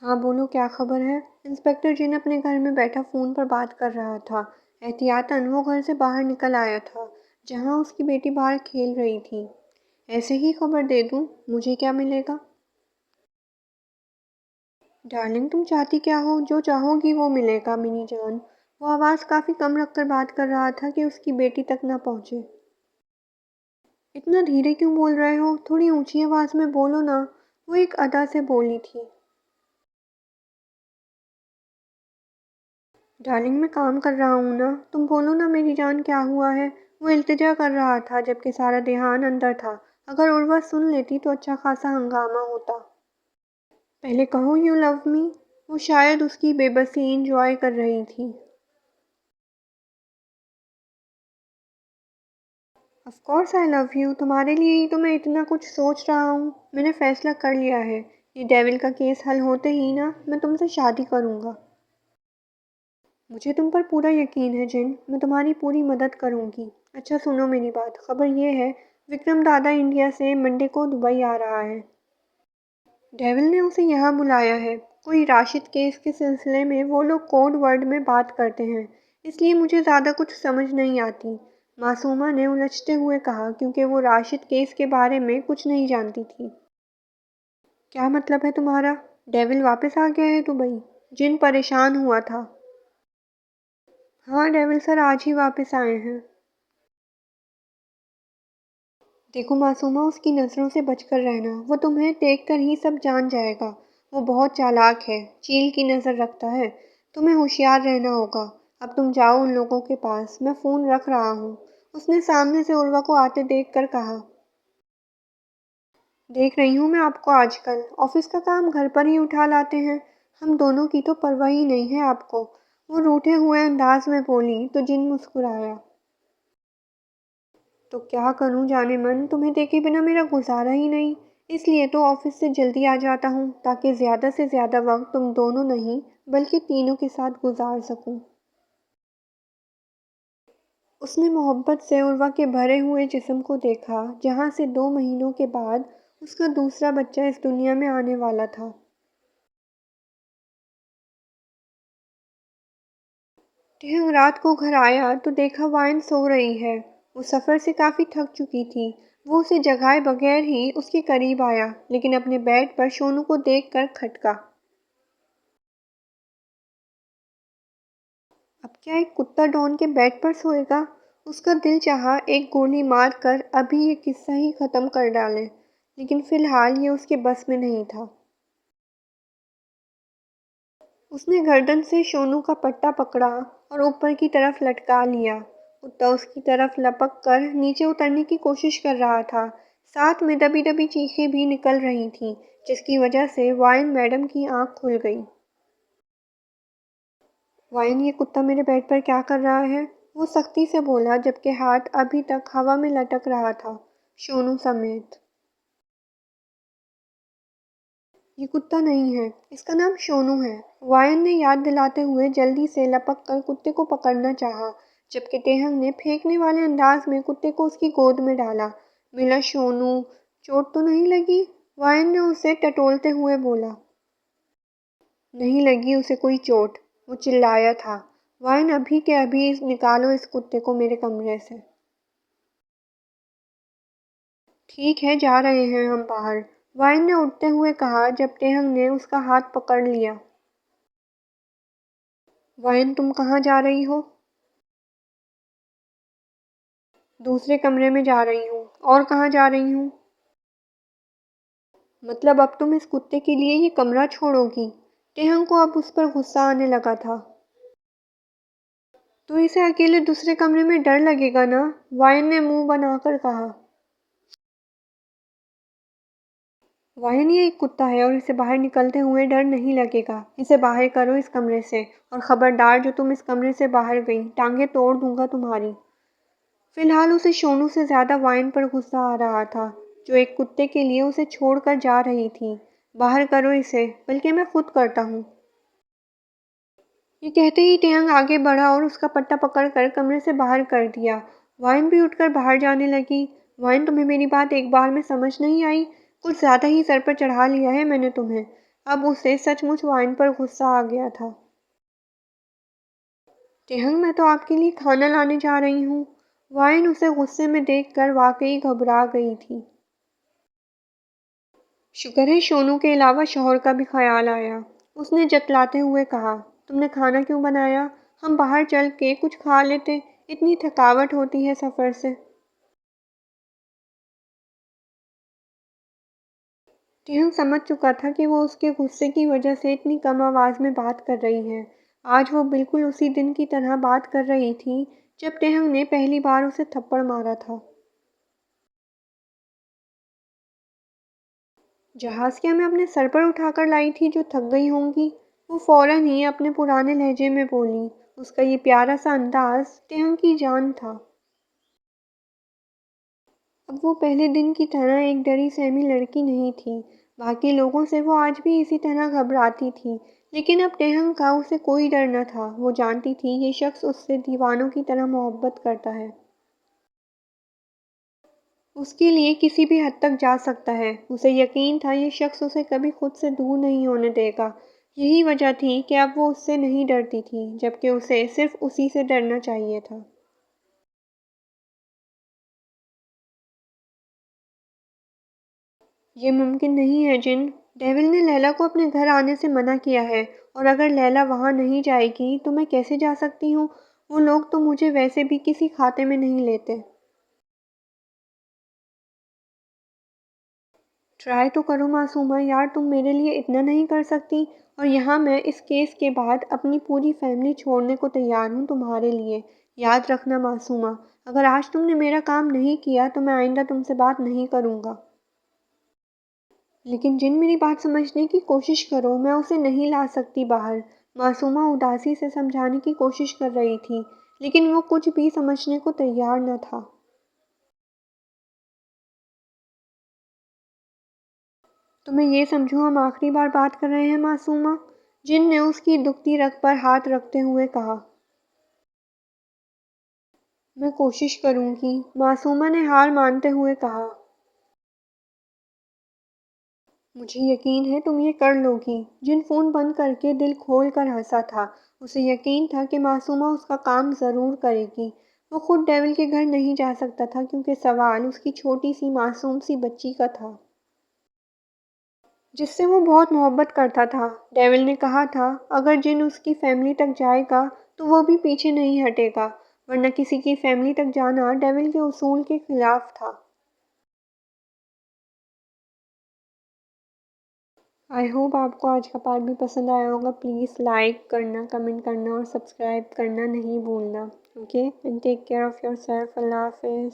हाँ बोलो, क्या खबर है। इंस्पेक्टर जिन अपने घर में बैठा फ़ोन पर बात कर रहा था। एहतियातन वो घर से बाहर निकल आया था, जहाँ उसकी बेटी बाहर खेल रही थी। ऐसे ही खबर दे दूँ, मुझे क्या मिलेगा। डार्लिंग, तुम चाहती क्या हो? जो चाहोगी वो मिलेगा मिनी जान। वो आवाज़ काफ़ी कम रखकर बात कर रहा था कि उसकी बेटी तक ना पहुँचे। इतना धीरे क्यों बोल रहे हो? थोड़ी ऊंची आवाज़ में बोलो ना। वो एक अदा से बोली थी। डार्लिंग, मैं काम कर रहा हूँ ना, तुम बोलो ना मेरी जान, क्या हुआ है। वो इल्तिजा कर रहा था जबकि सारा ध्यान अंदर था। अगर उर्वा सुन लेती तो अच्छा खासा हंगामा होता। पहले कहो यू लव मी। वो शायद उसकी बेबसी इंजॉय कर रही थी। Of course I love you, तुम्हारे लिए ही तो मैं इतना कुछ सोच रहा हूँ। मैंने फैसला कर लिया है। ये डेविल का केस हल होते ही ना मैं तुमसे शादी करूँगा। मुझे तुम पर पूरा यकीन है जिन, मैं तुम्हारी पूरी मदद करूंगी। अच्छा सुनो मेरी बात, खबर ये है, विक्रम दादा इंडिया से मंडे को दुबई आ रहा है। डेविल ने उसे यहाँ बुलाया है। कोई राशिद केस के सिलसिले में वो लोग कोड वर्ड में बात करते हैं, इसलिए मुझे ज़्यादा कुछ समझ नहीं आती। मासूमा ने उलझते हुए कहा, क्योंकि वो राशिद केस के बारे में कुछ नहीं जानती थी। क्या मतलब है तुम्हारा? डेविल वापस आ गया है दुबई? जिन परेशान हुआ था। हाँ डेविल सर आज ही वापस आए हैं। देखो मासूमा, उसकी नज़रों से बचकर रहना। वो तुम्हें देखकर ही सब जान जाएगा। वो बहुत चालाक है, चील की नज़र रखता है। तुम्हें होशियार रहना होगा। अब तुम जाओ उन लोगों के पास, मैं फ़ोन रख रहा हूँ। उसने सामने से उर्वा को आते देख कर कहा। देख रही हूँ मैं आपको आजकल ऑफिस का काम घर पर ही उठा लाते हैं। हम दोनों की तो परवाह ही नहीं है आपको। वो रूठे हुए अंदाज में बोली तो जिन मुस्कुराया। तो क्या करूं जाने मन, तुम्हें देखे बिना मेरा गुजारा ही नहीं। इसलिए तो ऑफिस से जल्दी आ जाता हूँ, ताकि ज़्यादा से ज़्यादा वक्त तुम दोनों नहीं बल्कि तीनों के साथ गुजार सकूं। उसने मोहब्बत से उर्वा के भरे हुए जिस्म को देखा, जहाँ से 2 महीनों के बाद उसका दूसरा बच्चा इस दुनिया में आने वाला था। टेहंग रात को घर आया तो देखा वाइन सो रही है। वो सफ़र से काफ़ी थक चुकी थी। वो उसे जगाए बगैर ही उसके करीब आया, लेकिन अपने बेड पर शोनू को देखकर खटका। अब क्या एक कुत्ता डॉन के बेड पर सोएगा? उसका दिल चाहा एक गोली मार कर अभी ये किस्सा ही ख़त्म कर डाले, लेकिन फ़िलहाल ये उसके बस में नहीं था। उसने गर्दन से शोनू का पट्टा पकड़ा और ऊपर की तरफ लटका लिया। कुत्ता उसकी तरफ लपक कर नीचे उतरने की कोशिश कर रहा था। साथ में दबी दबी चीखें भी निकल रही थीं, जिसकी वजह से वाइन मैडम की आंख खुल गई। वाइन, ये कुत्ता मेरे बेड पर क्या कर रहा है? वो सख्ती से बोला, जबकि हाथ अभी तक हवा में लटक रहा था, शोनू समेत। ये कुत्ता नहीं है, इसका नाम शोनू है। वायन ने याद दिलाते हुए जल्दी से लपक कर कुत्ते को पकड़ना चाहा, जबकि टेहंग ने फेंकने वाले अंदाज में कुत्ते को उसकी गोद में डाला। मिला शोनू, चोट तो नहीं लगी? वायन ने उसे टटोलते हुए बोला। नहीं लगी उसे कोई चोट, वो चिल्लाया था। वायन, अभी के अभी निकालो इस कुत्ते को मेरे कमरे से। ठीक है, जा रहे हैं हम बाहर, वायन ने उठते हुए कहा, जब टेहंग ने उसका हाथ पकड़ लिया। वायन, तुम कहाँ जा रही हो? दूसरे कमरे में जा रही हूँ। और कहाँ जा रही हूँ? मतलब अब तुम इस कुत्ते के लिए ये कमरा छोड़ोगी? टेहंग को अब उस पर गुस्सा आने लगा था। तो इसे अकेले दूसरे कमरे में डर लगेगा ना? वायन ने मुंह बनाकर कहा। वायन, ये एक कुत्ता है और इसे बाहर निकलते हुए डर नहीं लगेगा। इसे बाहर करो इस कमरे से, और खबरदार जो तुम इस कमरे से बाहर गई, टांगे तोड़ दूंगा तुम्हारी। फिलहाल उसे शोनू से ज़्यादा वाइन पर गुस्सा आ रहा था, जो एक कुत्ते के लिए उसे छोड़कर जा रही थी। बाहर करो इसे, बल्कि मैं खुद करता हूँ। ये कहते ही टेहंग आगे बढ़ा और उसका पट्टा पकड़कर कमरे से बाहर कर दिया। वाइन भी उठकर बाहर जाने लगी। वाइन, तुम्हें मेरी बात एक बार में समझ नहीं आई? कुछ ज़्यादा ही सर पर चढ़ा लिया है मैंने तुम्हें। अब उसे सचमुच वाइन पर गुस्सा आ गया था। टेहंग, मैं तो आपके लिए खाना लाने जा रही हूँ। वाइन उसे गुस्से में देखकर वाकई घबरा गई थी। शुक्र है शोनू के अलावा शौहर का भी ख्याल आया। उसने जतलाते हुए कहा, तुमने खाना क्यों बनाया? हम बाहर चल के कुछ खा लेते, इतनी थकावट होती है सफ़र से। टिहन समझ चुका था कि वो उसके गुस्से की वजह से इतनी कम आवाज़ में बात कर रही है। आज वो बिल्कुल उसी दिन की तरह बात कर रही थी जब टेहंग ने पहली बार उसे थप्पड़ मारा था। जहाज़ क्या मैं अपने सर पर उठाकर लाई थी जो थक गई होंगी? वो फौरन ही अपने पुराने लहजे में बोली। उसका ये प्यारा सा अंदाज टेहंग की जान था। अब वो पहले दिन की तरह एक डरी सहमी लड़की नहीं थी। बाकी लोगों से वो आज भी इसी तरह घबराती थी, लेकिन अब टेहंग का उसे कोई डर न था। वो जानती थी ये शख्स उससे दीवानों की तरह मोहब्बत करता है। उसके लिए किसी भी हद तक जा सकता है। उसे यकीन था ये शख्स उसे कभी खुद से दूर नहीं होने देगा। यही वजह थी कि अब वो उससे नहीं डरती थी, जबकि उसे सिर्फ उसी से डरना चाहिए था। ये मुमकिन नहीं है जिन। डेविल ने लैला को अपने घर आने से मना किया है, और अगर लैला वहाँ नहीं जाएगी तो मैं कैसे जा सकती हूँ? वो लोग तो मुझे वैसे भी किसी खाते में नहीं लेते। ट्राई तो करो मासूमा यार, तुम मेरे लिए इतना नहीं कर सकती? और यहाँ मैं इस केस के बाद अपनी पूरी फैमिली छोड़ने को तैयार हूँ तुम्हारे लिए। याद रखना मासूमा, अगर आज तुमने मेरा काम नहीं किया तो मैं आइंदा तुमसे बात नहीं करूँगा। लेकिन जिन, मेरी बात समझने की कोशिश करो, मैं उसे नहीं ला सकती बाहर। मासूमा उदासी से समझाने की कोशिश कर रही थी, लेकिन वो कुछ भी समझने को तैयार न था। तो मैं ये समझूं हम आखिरी बार बात कर रहे हैं मासूमा? जिन ने उसकी दुखती रग पर हाथ रखते हुए कहा। मैं कोशिश करूंगी, मासूमा ने हार मानते हुए कहा। मुझे यकीन है तुम ये कर लोगी। जिन फ़ोन बंद करके दिल खोल कर हंसा था। उसे यकीन था कि मासूमा उसका काम ज़रूर करेगी। वो खुद डेविल के घर नहीं जा सकता था क्योंकि सवाल उसकी छोटी सी मासूम सी बच्ची का था, जिससे वो बहुत मोहब्बत करता था। डेविल ने कहा था अगर जिन उसकी फैमिली तक जाएगा तो वो भी पीछे नहीं हटेगा, वरना किसी की फैमिली तक जाना डेविल के उसूल के खिलाफ था। आई होप आपको आज का पार्ट भी पसंद आया होगा। प्लीज़ लाइक करना, कमेंट करना और सब्सक्राइब करना नहीं भूलना। Okay, and take care of yourself. अल्लाह हाफिज़।